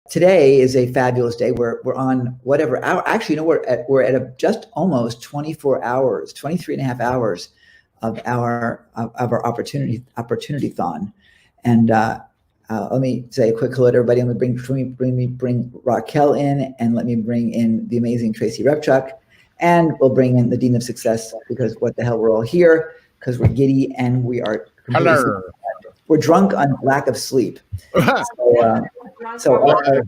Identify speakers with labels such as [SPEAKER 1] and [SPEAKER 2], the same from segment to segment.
[SPEAKER 1] today is a fabulous day. We're on whatever hour. Actually, we're at just almost 24 hours, 23 and a half hours of our opportunity-thon. And let me say a quick hello to everybody. Let me bring Raquel in, and let me bring in the amazing Tracy Repchuk, and we'll bring in the Dean of Success, because what the hell, we're all here because we're giddy and we are completely we're drunk on lack of sleep.
[SPEAKER 2] And I want to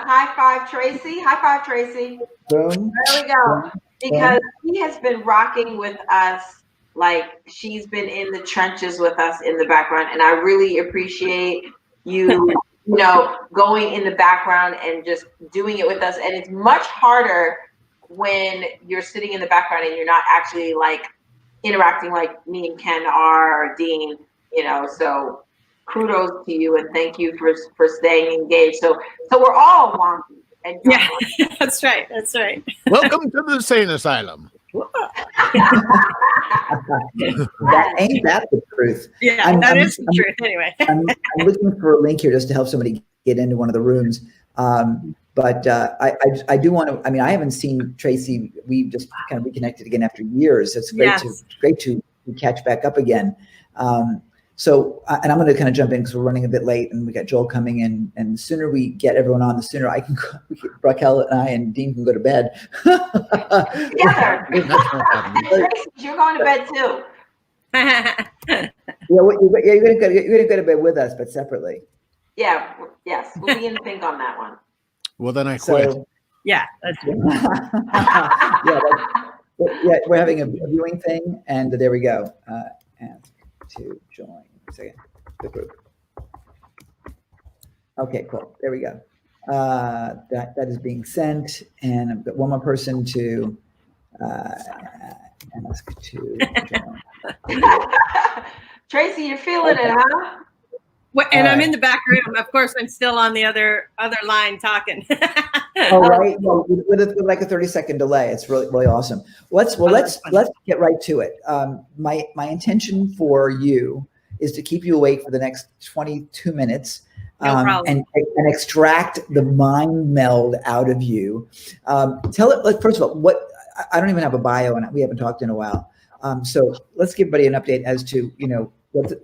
[SPEAKER 2] high five Tracy. High five, Tracy.
[SPEAKER 1] Boom.
[SPEAKER 2] There we go. Because he has been rocking with us, like she's been in the trenches with us in the background, and I really appreciate you, going in the background and just doing it with us. And it's much harder when you're sitting in the background and you're not actually like interacting like me and Ken are, or Dean. So kudos to you, and thank you for staying engaged. So we're all wonky. And
[SPEAKER 3] yeah, that's right.
[SPEAKER 2] Welcome to the Sane Asylum.
[SPEAKER 1] Ain't that the truth?
[SPEAKER 3] Yeah, that is the truth. Anyway,
[SPEAKER 1] I'm looking for a link here just to help somebody get into one of the rooms. But I do want to. I mean, I haven't seen Tracy. We just kind of reconnected again after years. It's great to catch back up again. So, and I'm going to kind of jump in because we're running a bit late, and we got Joel coming in. And the sooner we get everyone on, the sooner Raquel and I and Dean can go to bed.
[SPEAKER 2] Together. You're going to bed too.
[SPEAKER 1] You're going to go to bed with us, but separately.
[SPEAKER 2] Yeah. Yes, we'll be in sync on that one.
[SPEAKER 4] Well, then I quit.
[SPEAKER 3] Yeah, that's good.
[SPEAKER 1] Yeah, we're having a viewing thing, and there we go. Ask to join. A second, the group. Okay, cool. There we go. That is being sent, and I've got one more person to ask to join.
[SPEAKER 2] Tracy, you're feeling it, huh?
[SPEAKER 3] Well, and I'm in the back room. Of course, I'm still on the other line talking.
[SPEAKER 1] Oh, right. No, with like a 30-second delay. It's really awesome. Let's get right to it. My intention for you is to keep you awake for the next 22 minutes.
[SPEAKER 3] No problem.
[SPEAKER 1] And extract the mind meld out of you. Tell it. Like, first of all, I don't even have a bio, and we haven't talked in a while. So let's give everybody an update as to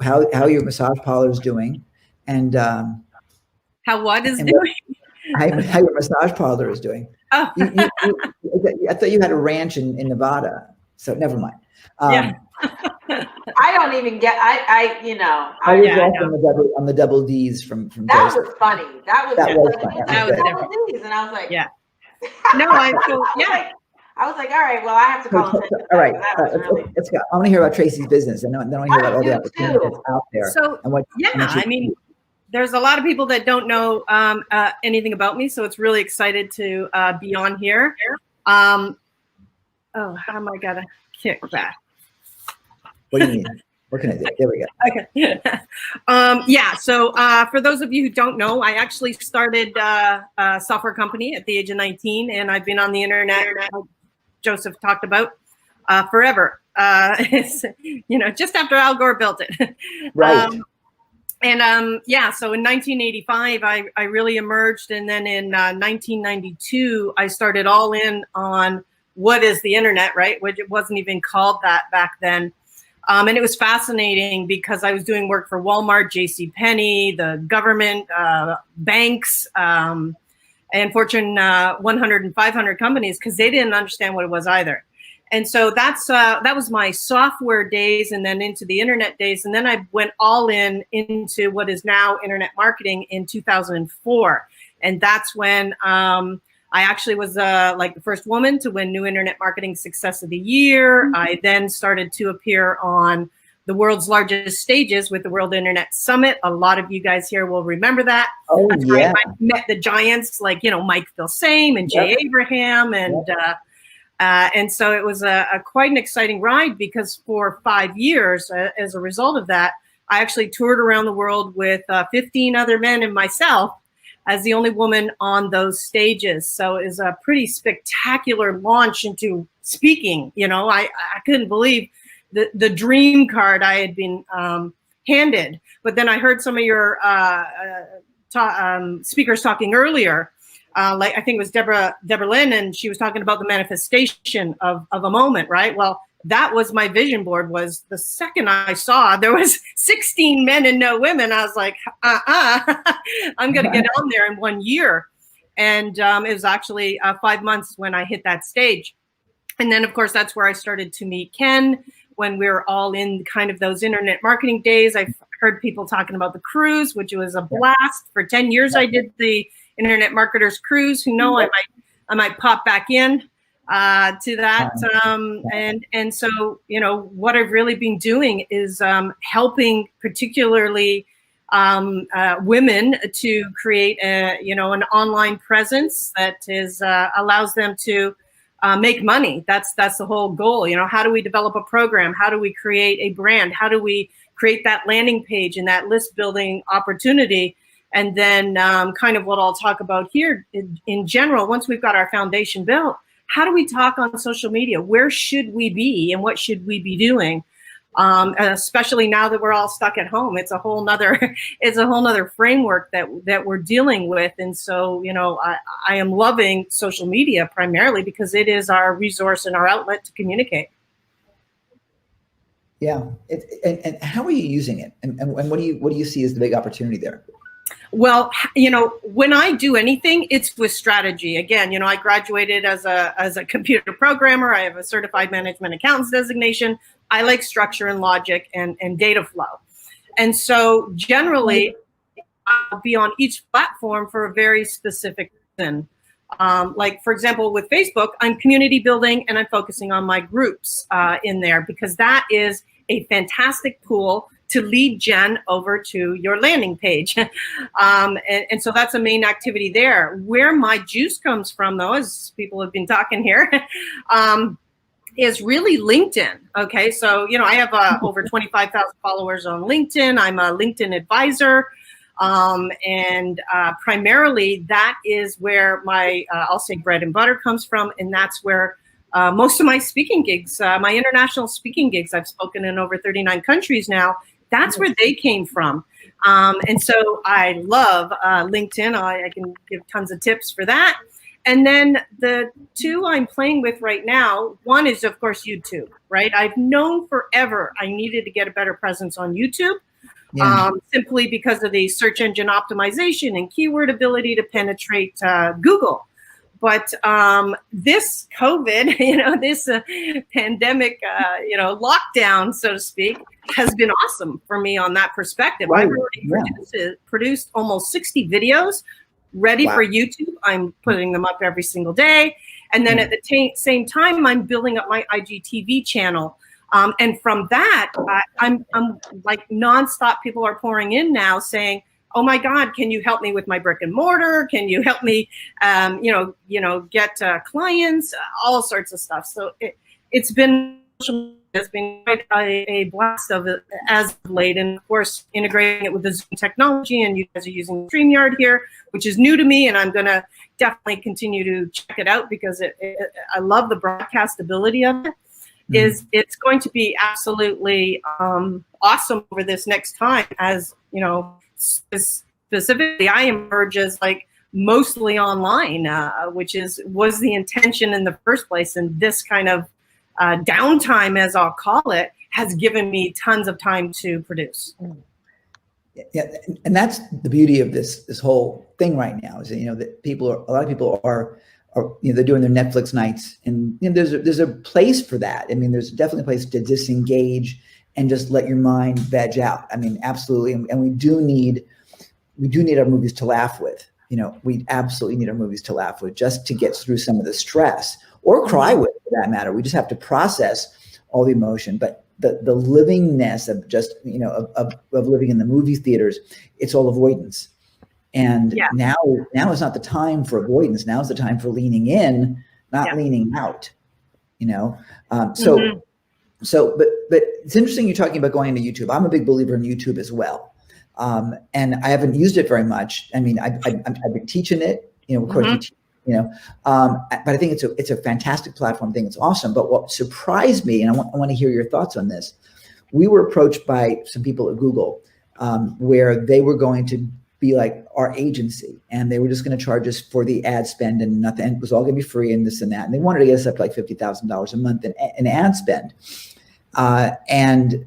[SPEAKER 1] how your massage parlor is doing, and
[SPEAKER 3] how what is doing.
[SPEAKER 1] How your massage parlor is doing.
[SPEAKER 3] Oh.
[SPEAKER 1] I thought you had a ranch in Nevada, so never mind.
[SPEAKER 3] Yeah.
[SPEAKER 2] I don't even get. I
[SPEAKER 1] on the double D's from
[SPEAKER 2] that was funny. That was funny.
[SPEAKER 3] That was
[SPEAKER 2] double D's, and I was like,
[SPEAKER 3] yeah. No, I
[SPEAKER 2] was like, all right, well, I have to call him.
[SPEAKER 1] All right, let's go. I want to hear about Tracy's business, and then I want to hear about all the opportunities out there.
[SPEAKER 3] So, I mean, there's a lot of people that don't know anything about me, so it's really excited to be on here. How am I gonna kick that?
[SPEAKER 1] What do you mean? What can I do? There we go.
[SPEAKER 3] Okay. So for those of you who don't know, I actually started a software company at the age of 19, and I've been on the internet, like Joseph talked about, forever. Just after Al Gore built it.
[SPEAKER 1] Right.
[SPEAKER 3] So in 1985, I really emerged. And then in 1992, I started all in on what is the internet, right? Which it wasn't even called that back then. And it was fascinating because I was doing work for Walmart, JCPenney, the government, banks, and Fortune 100 and 500 companies, because they didn't understand what it was either. And so that was my software days, and then into the internet days. And then I went all into what is now internet marketing in 2004. And that's when I actually was like the first woman to win New Internet Marketing Success of the Year. Mm-hmm. I then started to appear on the world's largest stages with the World Internet Summit. A lot of you guys here will remember that.
[SPEAKER 1] Oh,
[SPEAKER 3] that's
[SPEAKER 1] yeah.
[SPEAKER 3] I met the giants like, Mike Filsaime and Jay Abraham. And so it was a quite an exciting ride, because for 5 years, as a result of that, I actually toured around the world with 15 other men and myself as the only woman on those stages. So it was a pretty spectacular launch into speaking. I couldn't believe the dream card I had been handed. But then I heard some of your speakers talking earlier, like I think it was Deborah Lynn, and she was talking about the manifestation of a moment, right? Well, that was my vision board. Was the second I saw there was 16 men and no women, I was like, I'm going to get on there in 1 year. And it was actually 5 months when I hit that stage. And then, of course, that's where I started to meet Ken, when we were all in kind of those internet marketing days. I've heard people talking about the cruise, which was a blast. For 10 years, I did the Internet Marketers Cruise. Who know, I might pop back in to that. And so, you know, what I've really been doing is helping particularly women to create an online presence that is allows them to make money. That's the whole goal. You know, how do we develop a program? How do we create a brand? How do we create that landing page and that list building opportunity? And then kind of what I'll talk about here in general, once we've got our foundation built, how do we talk on social media? Where should we be and what should we be doing? Especially now that we're all stuck at home, it's a whole nother framework that we're dealing with. And so, you know, I am loving social media primarily because it is our resource and our outlet to communicate.
[SPEAKER 1] Yeah. And how are you using it? And what do you see as the big opportunity there?
[SPEAKER 3] Well, you know, when I do anything, it's with strategy. Again, you know, I graduated as a computer programmer. I have a certified management accountants designation. I like structure and logic and data flow. And so generally, I'll be on each platform for a very specific reason. Like, for example, with Facebook, I'm community building and I'm focusing on my groups in there because that is a fantastic pool to lead gen over to your landing page. And so that's a main activity there. Where my juice comes from, though, as people have been talking here, is really LinkedIn. Okay, so, you know, I have over 25,000 followers on LinkedIn. I'm a LinkedIn advisor. And primarily that is where my, I'll say bread and butter comes from. And that's where most of my speaking gigs, my international speaking gigs, I've spoken in over 39 countries now. That's where they came from. And so I love LinkedIn. I can give tons of tips for that. And then the two I'm playing with right now, one is, of course, YouTube, right? I've known forever I needed to get a better presence on YouTube, simply because of the search engine optimization and keyword ability to penetrate Google. But this COVID, you know, this pandemic, you know, lockdown, so to speak, has been awesome for me on that perspective. Right. I've already produced almost 60 videos ready for YouTube. I'm putting them up every single day. And then at the same time, I'm building up my IGTV channel. And from that, I'm like nonstop. People are pouring in now saying, oh my God, can you help me with my brick and mortar? Can you help me, get clients, all sorts of stuff. So it's been quite a blast of it as of late. And of course, integrating it with the Zoom technology, and you guys are using StreamYard here, which is new to me. And I'm going to definitely continue to check it out because I love the broadcast ability of it. It's going to be absolutely awesome over this next time, as you know, specifically I emerge as like mostly online, which was the intention in the first place. And this kind of downtime, as I'll call it, has given me tons of time to produce.
[SPEAKER 1] Yeah, and that's the beauty of this whole thing right now is that, you know, that a lot of people are you know, they're doing their Netflix nights, and you know, there's a place for that. I mean, there's definitely a place to disengage and just let your mind veg out. I mean, absolutely. And we do need our movies to laugh with. You know, we absolutely need our movies to laugh with just to get through some of the stress, or cry with, for that matter. We just have to process all the emotion. But the livingness of just, you know, of living in the movie theaters, it's all avoidance. And now is not the time for avoidance. Now is the time for leaning in, not leaning out, you know? So, but it's interesting you're talking about going into YouTube. I'm a big believer in YouTube as well. And I haven't used it very much. I mean, I've been teaching it, you know, of course, you know, but I think it's a fantastic platform. I think it's awesome. But what surprised me, and I want to hear your thoughts on this. We were approached by some people at Google where they were going to be like our agency, and they were just going to charge us for the ad spend and nothing. And it was all going to be free and this and that. And they wanted to get us up to like $50,000 a month in ad spend. And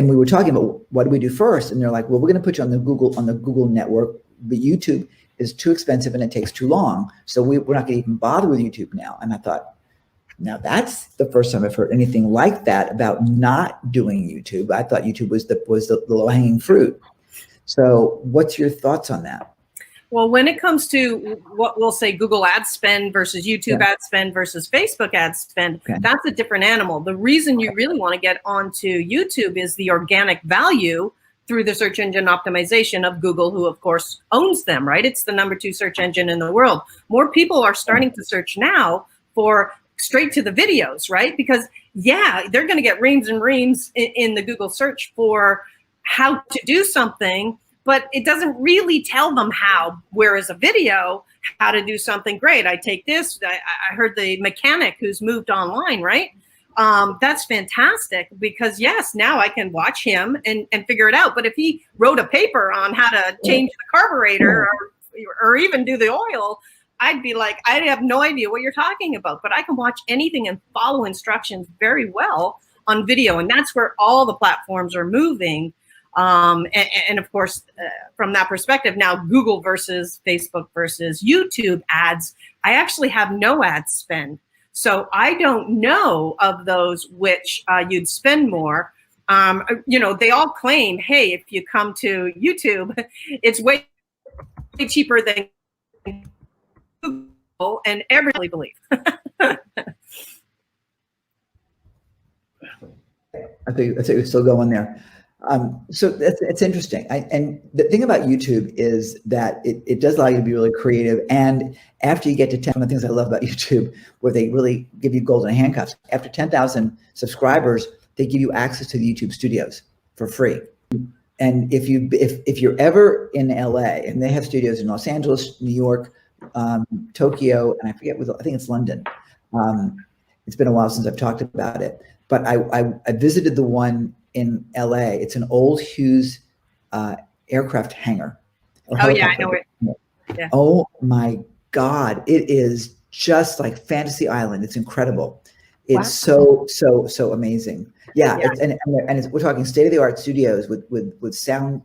[SPEAKER 1] we were talking about what do we do first? And they're like, well, we're going to put you on the Google network, but YouTube is too expensive and it takes too long. So we're not going to even bother with YouTube now. And I thought, now that's the first time I've heard anything like that about not doing YouTube. I thought YouTube was the low-hanging fruit. So what's your thoughts on that?
[SPEAKER 3] Well, when it comes to what we'll say Google ad spend versus YouTube ad spend versus Facebook ad spend, that's a different animal. The reason you really want to get onto YouTube is the organic value through the search engine optimization of Google, who of course owns them, right? It's the #2 search engine in the world. More people are starting to search now for straight to the videos, right? Because they're going to get reams and reams in the Google search for how to do something, but it doesn't really tell them how. Whereas a video, how to do something great. I take this, I heard the mechanic who's moved online, right? That's fantastic because yes, now I can watch him and figure it out. But if he wrote a paper on how to change the carburetor or even do the oil, I'd be like, I have no idea what you're talking about, but I can watch anything and follow instructions very well on video. And that's where all the platforms are moving. And of course, from that perspective, now Google versus Facebook versus YouTube ads, I actually have no ad spend. So I don't know of those which you'd spend more. They all claim, hey, if you come to YouTube, it's way cheaper than Google, and everybody believe.
[SPEAKER 1] I think you're still going there. So it's interesting. And the thing about YouTube is that it does allow you to be really creative. And after you get to 10, one of the things I love about YouTube, where they really give you golden handcuffs, after 10,000 subscribers, they give you access to the YouTube studios for free. And if you're ever in LA, and they have studios in Los Angeles, New York, Tokyo, and I think it's London. It's been a while since I've talked about it, but I visited the one in LA. It's an old Hughes aircraft hangar.
[SPEAKER 3] Oh yeah, I know it. Yeah.
[SPEAKER 1] Oh my God, it is just like Fantasy Island. It's incredible. It's so amazing. Yeah, we're talking state-of-the-art studios with sound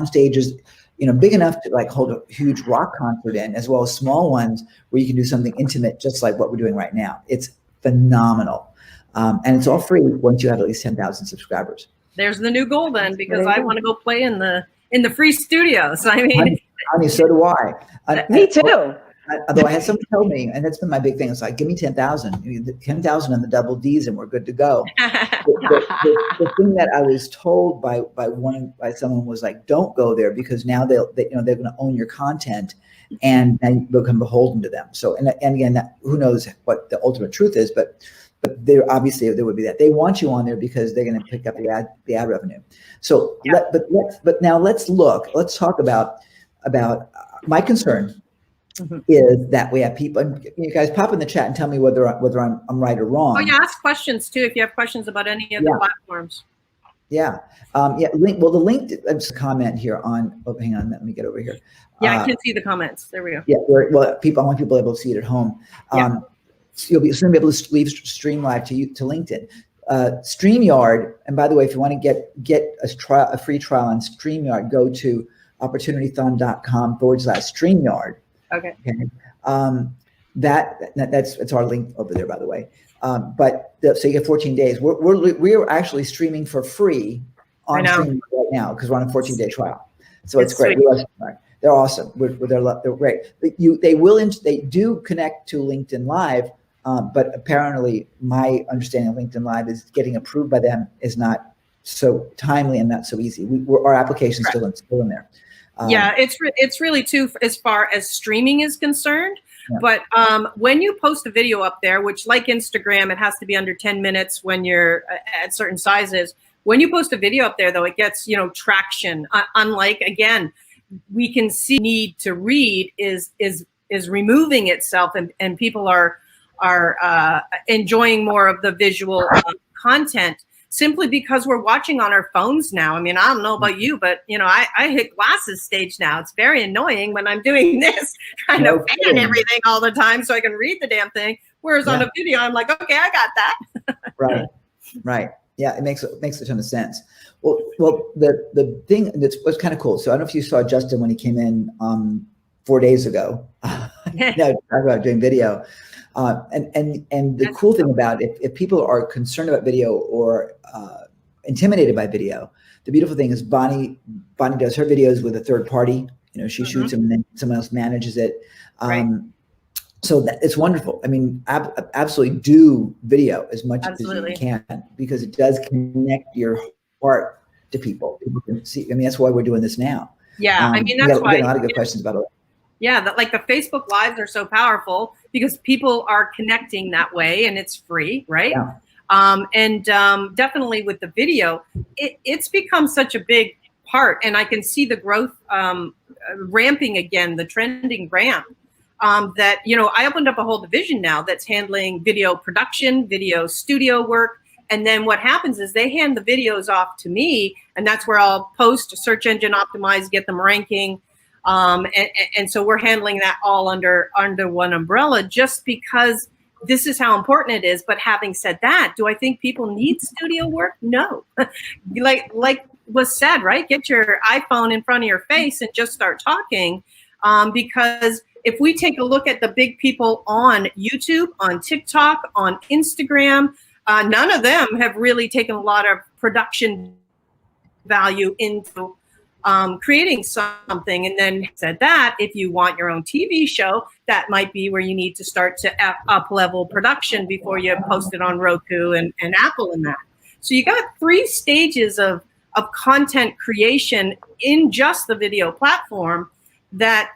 [SPEAKER 1] stages, big enough to like hold a huge rock concert in, as well as small ones where you can do something intimate, just like what we're doing right now. It's phenomenal. And it's all free once you have at least 10,000 subscribers.
[SPEAKER 3] There's the new goal then, because I want to go play in the free studios. I mean,
[SPEAKER 1] so do I.
[SPEAKER 2] Me too.
[SPEAKER 1] Although I had someone tell me, and that's been my big thing. It's like, give me 10,000, 10,000 on the double Ds, and we're good to go. the thing that I was told by someone was like, don't go there, because now they're going to own your content, and you'll become beholden to them. So, and again, who knows what the ultimate truth is, but there obviously there would be that they want you on there because they're going to pick up the ad revenue. So, but now let's talk about my concern. Is that we have people, and you guys pop in the chat and tell me whether I'm right or wrong.
[SPEAKER 3] Oh yeah, ask questions too if you have questions about any of the platforms.
[SPEAKER 1] Yeah, the link. Just a comment here on. Oh, hang on, let me get over here.
[SPEAKER 3] Yeah, I can see the comments. There we go.
[SPEAKER 1] Yeah, I want people able to see it at home. So you'll be soon be able to leave stream live to LinkedIn. StreamYard, and by the way, if you want to get a free trial on StreamYard, go to opportunitython.com/StreamYard. Okay. That's our link over there, by the way. So you get 14 days. We're actually streaming for free on StreamYard right now because we're on a 14-day trial. So it's great. They're awesome. They're great. But they do connect to LinkedIn Live, but apparently my understanding of LinkedIn Live is getting approved by them is not so timely and not so easy. Our application is still in there.
[SPEAKER 3] It's really too as far as streaming is concerned. Yeah. But when you post a video up there, which like Instagram, it has to be under 10 minutes when you're at certain sizes. When you post a video up there, though, it gets traction. Unlike, again, we can see need to read is removing itself, and people are enjoying more of the visual content. simply because we're watching on our phones now. I mean, I don't know about you, but you know, I hit glasses stage now. It's very annoying when I'm doing this, trying to fan everything all the time so I can read the damn thing. Whereas on a video, I'm like, okay, I got that.
[SPEAKER 1] Right. Yeah, it makes a ton of sense. Well, the thing that was kind of cool. So I don't know if you saw Justin when he came in 4 days ago. Talk about doing video. And the cool thing about it, if people are concerned about video or intimidated by video, the beautiful thing is Bonnie does her videos with a third party. You know, she shoots them and then someone else manages it. So it's wonderful. I mean, absolutely do video as much as you can, because it does connect your heart to people. People can see. I mean, that's why we're doing this now.
[SPEAKER 3] Yeah, I mean, that's why.
[SPEAKER 1] We got a lot of good questions about it.
[SPEAKER 3] Yeah, like the Facebook Lives are so powerful because people are connecting that way, and it's free, right? Yeah. Definitely with the video, it's become such a big part, and I can see the growth ramping again, the trending ramp. That, you know, I opened up a whole division now that's handling video production, video studio work. And then what happens is they hand the videos off to me, and that's where I'll post, search engine optimize, get them ranking. And so we're handling that all under one umbrella, just because this is how important it is. But having said that, do I think people need studio work? No. like was said, right? Get your iPhone in front of your face and just start talking. Because if we take a look at the big people on YouTube, on TikTok, on Instagram, none of them have really taken a lot of production value into creating something. And then said that if you want your own TV show, that might be where you need to start to up level production before you post it on Roku and Apple and that. So you got 3 stages of content creation in just the video platform. That,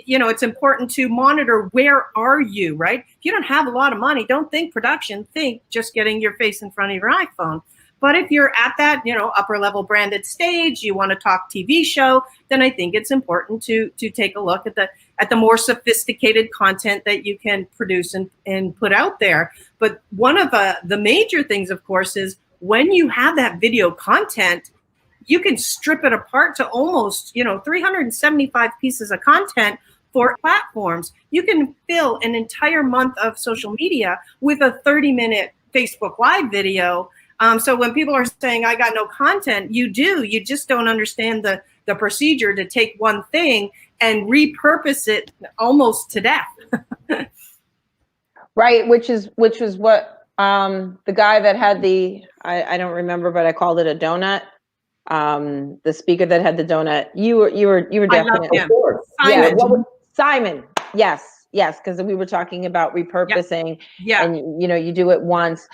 [SPEAKER 3] you know, it's important to monitor, where are you, right? If you don't have a lot of money, don't think production, think just getting your face in front of your iPhone. But if you're at that, you know, upper level branded stage, you want to talk TV show, then I think it's important to take a look at the more sophisticated content that you can produce and put out there. But one of the major things, of course, is when you have that video content, you can strip it apart to almost, you know, 375 pieces of content for platforms. You can fill an entire month of social media with a 30-minute Facebook Live video. So when people are saying, I got no content, you do. You just don't understand the procedure to take one thing and repurpose it almost to death.
[SPEAKER 4] Right, which was what the guy that had I don't remember, but I called it a donut. The speaker that had the donut, you were definitely
[SPEAKER 3] Simon.
[SPEAKER 4] Yeah, Simon. Yes, because we were talking about repurposing.
[SPEAKER 3] Yeah.
[SPEAKER 4] And you know, you do it once.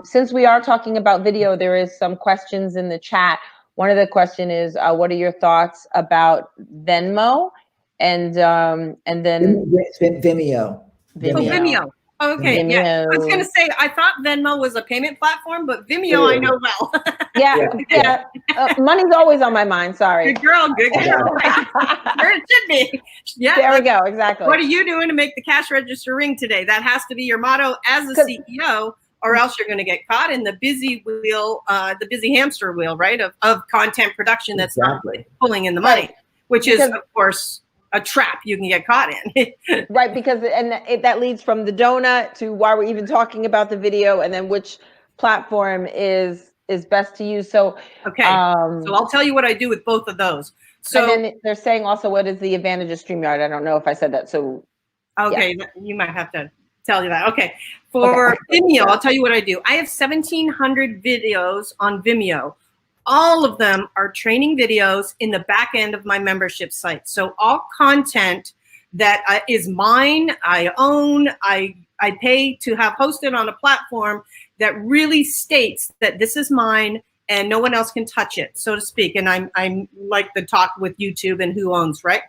[SPEAKER 4] Since we are talking about video, there is some questions in the chat. One of the question is, what are your thoughts about Venmo and then
[SPEAKER 1] Vimeo.
[SPEAKER 3] Vimeo. Okay,
[SPEAKER 4] Vimeo.
[SPEAKER 3] yeah. I was going to say, I thought Venmo was a payment platform, but Vimeo I know well.
[SPEAKER 4] Yeah. Money's always on my mind. Sorry.
[SPEAKER 3] Good girl. Where it should be. Yeah.
[SPEAKER 4] There we go. Exactly.
[SPEAKER 3] What are you doing to make the cash register ring today? That has to be your motto as a CEO, or else you're going to get caught in the busy wheel, the busy hamster wheel, right? Of content production that's not pulling in the money, which is, of course, a trap you can get caught in.
[SPEAKER 4] Right, because that leads from the donut to why we're even talking about the video, and then which platform is best to use. So
[SPEAKER 3] okay, so I'll tell you what I do with both of those. So
[SPEAKER 4] and then they're saying also, what is the advantage of StreamYard? I don't know if I said that. So
[SPEAKER 3] okay, you might have to tell you that. Okay, for Vimeo, I'll tell you what I do. I have 1,700 videos on Vimeo. All of them are training videos in the back end of my membership site. So all content that is mine, I own, I pay to have hosted on a platform that really states that this is mine and no one else can touch it, so to speak. And I'm like the talk with YouTube and who owns, right?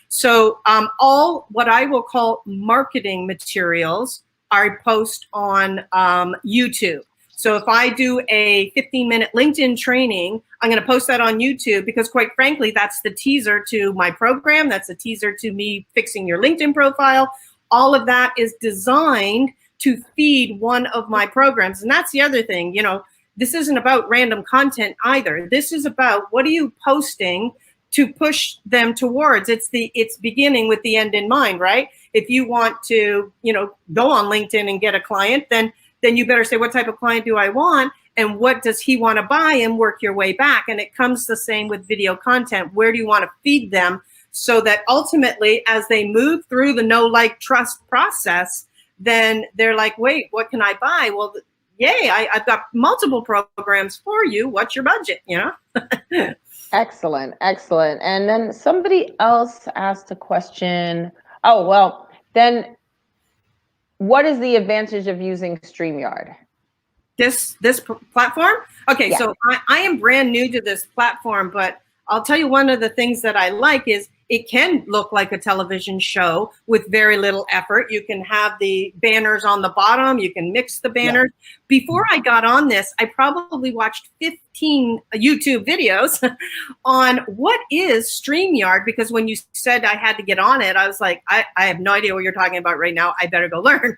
[SPEAKER 3] So all what I will call marketing materials I post on YouTube. So if I do a 15-minute LinkedIn training, I'm going to post that on YouTube because, quite frankly, that's the teaser to my program. That's a teaser to me fixing your LinkedIn profile. All of that is designed to feed one of my programs. And that's the other thing, you know, this isn't about random content either. This is about what are you posting to push them towards. It's beginning with the end in mind, right? If you want to, go on LinkedIn and get a client, then you better say, what type of client do I want? And what does he want to buy, and work your way back. And it comes the same with video content. Where do you want to feed them so that ultimately, as they move through the know, like, trust process, then they're like, wait, what can I buy? Well, yay, I've got multiple programs for you. What's your budget?
[SPEAKER 4] Excellent. And then somebody else asked a question. Oh, well, then what is the advantage of using StreamYard?
[SPEAKER 3] This platform? Okay,
[SPEAKER 4] Yeah.
[SPEAKER 3] so I am brand new to this platform, but I'll tell you, one of the things that I like is it can look like a television show with very little effort. You can have the banners on the bottom. You can mix the banners. Yeah. Before I got on this, I probably watched 15 YouTube videos on what is StreamYard, because when you said I had to get on it, I was like, I have no idea what you're talking about right now. I better go learn.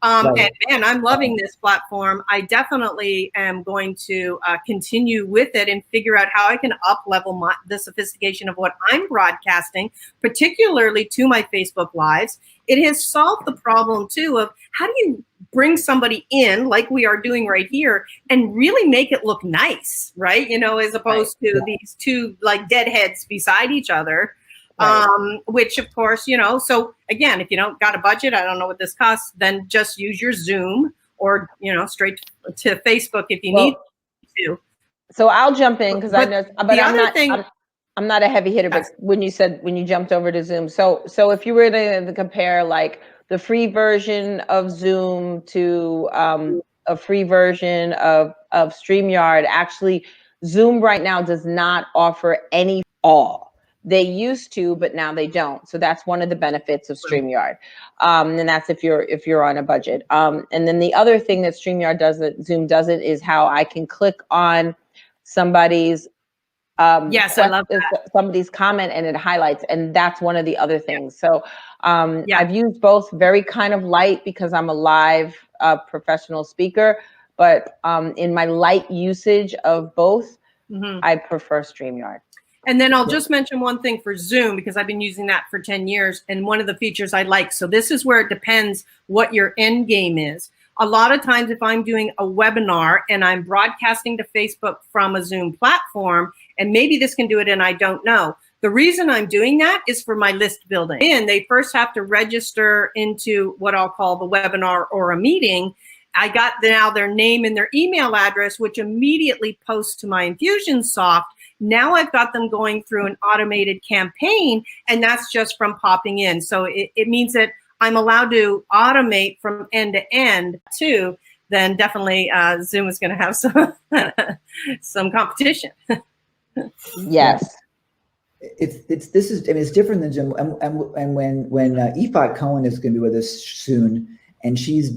[SPEAKER 3] Right. And man, I'm loving this platform. I definitely am going to continue with it and figure out how I can up-level the sophistication of what I'm broadcasting, particularly to my Facebook Lives. It has solved the problem too of how do you bring somebody in like we are doing right here and really make it look nice, right? As opposed to these two like deadheads beside each other, right. Which of course, so again, if you don't got a budget, I don't know what this costs, then just use your Zoom or, straight to Facebook if you need to.
[SPEAKER 4] So I'll jump in because I know, but I'm not a heavy hitter, but when you jumped over to Zoom. So if you were to compare like the free version of Zoom to a free version of StreamYard, actually Zoom right now does not offer any all. They used to, but now they don't. So that's one of the benefits of StreamYard. And that's if you're on a budget. And then the other thing that StreamYard does that Zoom doesn't is how I can click on somebody's
[SPEAKER 3] yes, I love that.
[SPEAKER 4] Somebody's comment and it highlights, and that's one of the other things. So I've used both very kind of light because I'm a live professional speaker, but in my light usage of both, I prefer StreamYard.
[SPEAKER 3] And then I'll just mention one thing for Zoom, because I've been using that for 10 years. And one of the features I like, so this is where it depends what your end game is. A lot of times if I'm doing a webinar and I'm broadcasting to Facebook from a Zoom platform, and maybe this can do it and I don't know, the reason I'm doing that is for my list building. And they first have to register into what I'll call the webinar or a meeting. I got now their name and their email address, which immediately posts to my Infusionsoft. Now I've got them going through an automated campaign, and that's just from popping in. So it means that I'm allowed to automate from end to end too. Then definitely Zoom is going to have some competition.
[SPEAKER 4] Yes.
[SPEAKER 1] It's different than Zoom. And when Ifat Cohen is going to be with us soon, and she's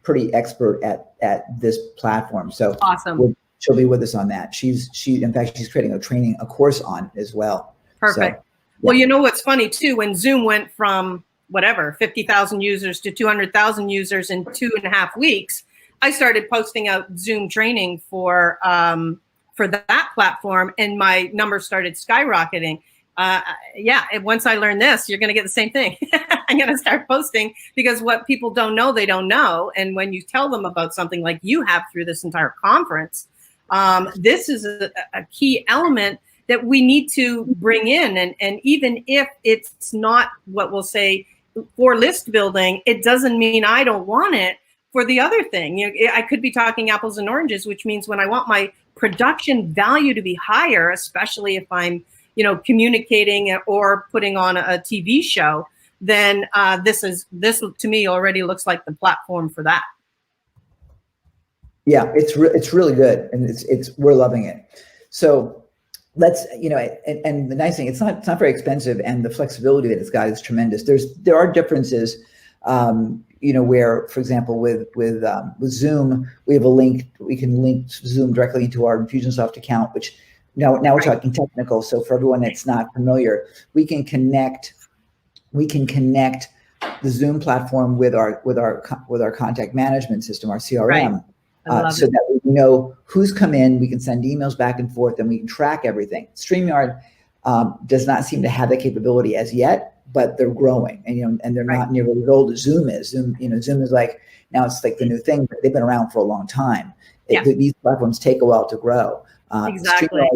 [SPEAKER 1] pretty expert at this platform. So
[SPEAKER 3] awesome.
[SPEAKER 1] She'll be with us on that. In fact, she's creating a course on it as well.
[SPEAKER 3] Perfect. So, well, you know what's funny too, when Zoom went from 50,000 users to 200,000 users in 2.5 weeks, I started posting out Zoom training for that platform, and my numbers started skyrocketing. Once I learned this, you're going to get the same thing. I'm going to start posting, because what people don't know, they don't know. And when you tell them about something like you have through this entire conference, this is a key element that we need to bring in. And even if it's not what we'll say for list building, it doesn't mean I don't want it for the other thing. I could be talking apples and oranges, which means when I want my production value to be higher, especially if I'm communicating or putting on a TV show, then this to me already looks like the platform for that.
[SPEAKER 1] Yeah, it's really good, and we're loving it. So let's, and the nice thing, it's not very expensive, and the flexibility that it's got is tremendous. There are differences, where, for example, with Zoom, we have a link. We can link Zoom directly into our Infusionsoft account, which now we're talking technical. So for everyone that's not familiar, we can connect the Zoom platform with our contact management system, our CRM.
[SPEAKER 3] Right.
[SPEAKER 1] so that we know who's come in. We can send emails back and forth, and we can track everything. StreamYard does not seem to have that capability as yet, but they're growing, and they're not nearly as old as Zoom is. Zoom is like, now it's like the new thing, but they've been around for a long time. These platforms take a while to grow.
[SPEAKER 3] Exactly.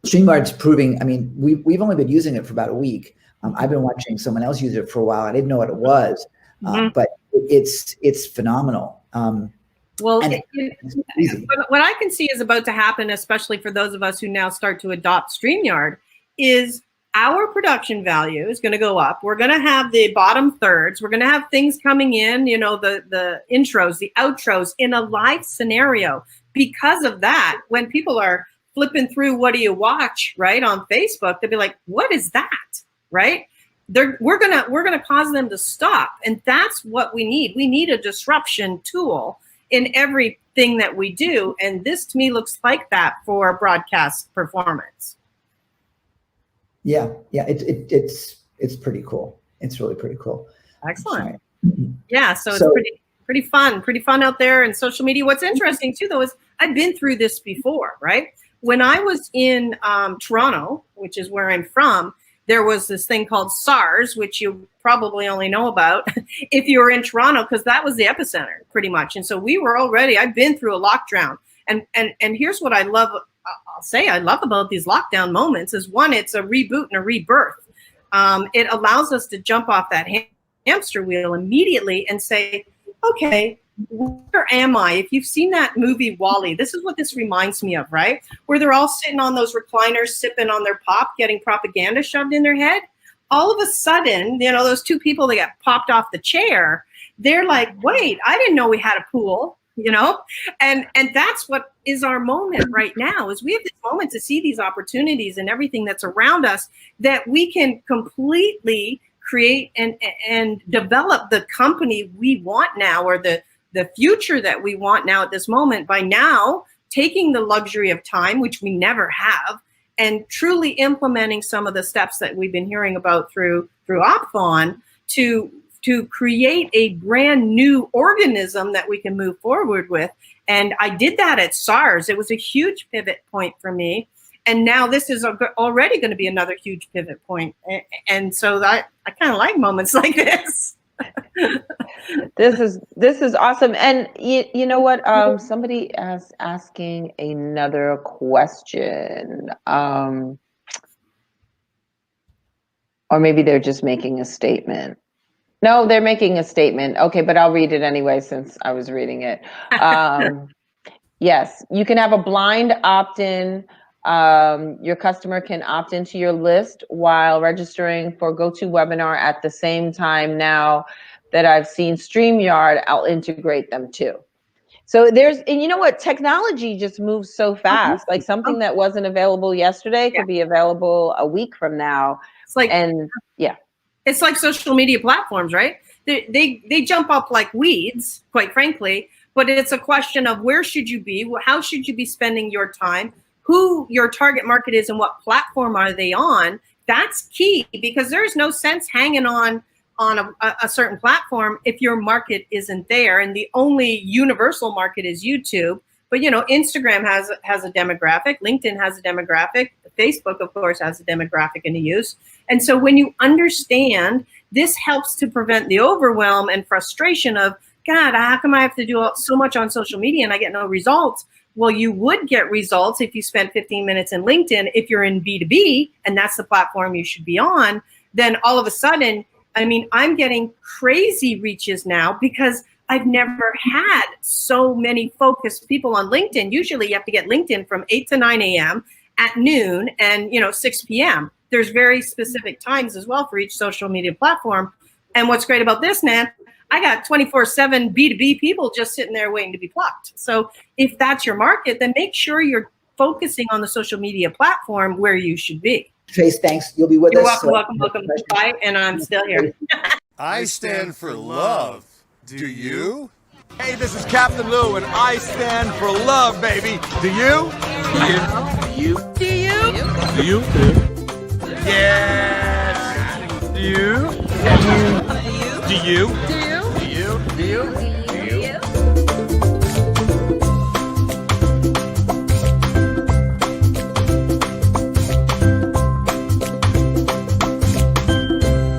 [SPEAKER 1] StreamYard's proving. I mean, we've only been using it for about a week. I've been watching someone else use it for a while. I didn't know what it was, but it's phenomenal.
[SPEAKER 3] Well, what I can see is about to happen, especially for those of us who now start to adopt StreamYard, is our production value is going to go up. We're going to have the bottom thirds. We're going to have things coming in, the intros, the outros in a live scenario. Because of that, when people are flipping through, what do you watch, right, on Facebook, they'll be like, what is that, right? We're gonna cause them to stop. And that's what we need. We need a disruption tool in everything that we do. And this to me looks like that for broadcast performance.
[SPEAKER 1] Yeah, it's pretty cool. It's really pretty cool.
[SPEAKER 3] Excellent. Yeah, so it's pretty fun out there in social media. What's interesting too, though, is I've been through this before, right? When I was in Toronto, which is where I'm from, there was this thing called SARS, which you probably only know about if you were in Toronto, because that was the epicenter pretty much. And so I've been through a lockdown. And here's what I love about these lockdown moments is, one, it's a reboot and a rebirth. It allows us to jump off that hamster wheel immediately and say, okay, where am I? If you've seen that movie WALL-E, this is what this reminds me of, right? Where they're all sitting on those recliners, sipping on their pop, getting propaganda shoved in their head. All of a sudden, those two people that got popped off the chair, they're like, wait, I didn't know we had a pool, and that's what is our moment right now, is we have this moment to see these opportunities and everything that's around us that we can completely create and develop the company we want now, or the future that we want now at this moment, by now taking the luxury of time, which we never have, and truly implementing some of the steps that we've been hearing about through Opthon to create a brand new organism that we can move forward with. And I did that at SARS. It was a huge pivot point for me. And now this is already going to be another huge pivot point. And so I kind of like moments like this.
[SPEAKER 4] This is awesome. And you know what? Somebody is asking another question. Or maybe they're just making a statement. No, they're making a statement. Okay, but I'll read it anyway since I was reading it. Yes, you can have a blind opt-in. Your customer can opt into your list while registering for GoToWebinar at the same time. Now that I've seen StreamYard, I'll integrate them too. So and you know what? Technology just moves so fast. Like something that wasn't available yesterday could be available a week from now.
[SPEAKER 3] It's like,
[SPEAKER 4] yeah.
[SPEAKER 3] It's like social media platforms, right? They jump up like weeds, quite frankly, but it's a question of where should you be? How should you be spending your time? Who your target market is and what platform are they on? That's key, because there's no sense hanging on a certain platform if your market isn't there. And the only universal market is YouTube. But Instagram has a demographic, LinkedIn has a demographic, Facebook, of course, has a demographic in use. And so when you understand, this helps to prevent the overwhelm and frustration of, God, how come I have to do so much on social media and I get no results? Well, you would get results if you spent 15 minutes in LinkedIn. If you're in B2B, and that's the platform you should be on, then all of a sudden, I'm getting crazy reaches now because I've never had so many focused people on LinkedIn. Usually you have to get LinkedIn from 8 to 9 a.m. at noon and 6 p.m. There's very specific times as well for each social media platform. And what's great about this, Nan, I got 24/7 B2B people just sitting there waiting to be plucked. So if that's your market, then make sure you're focusing on the social media platform where you should be.
[SPEAKER 1] Trace, thanks. You'll be with
[SPEAKER 3] You're
[SPEAKER 1] us.
[SPEAKER 3] welcome. Bye. And I'm still here.
[SPEAKER 5] I stand for love. Do you?
[SPEAKER 6] Hey, this is Captain Lou, and I stand for love, baby. Do you? Do you?
[SPEAKER 7] Do you?
[SPEAKER 6] Do you? Yes. Do you? Do you?
[SPEAKER 7] Do you?
[SPEAKER 6] Do you? Do you?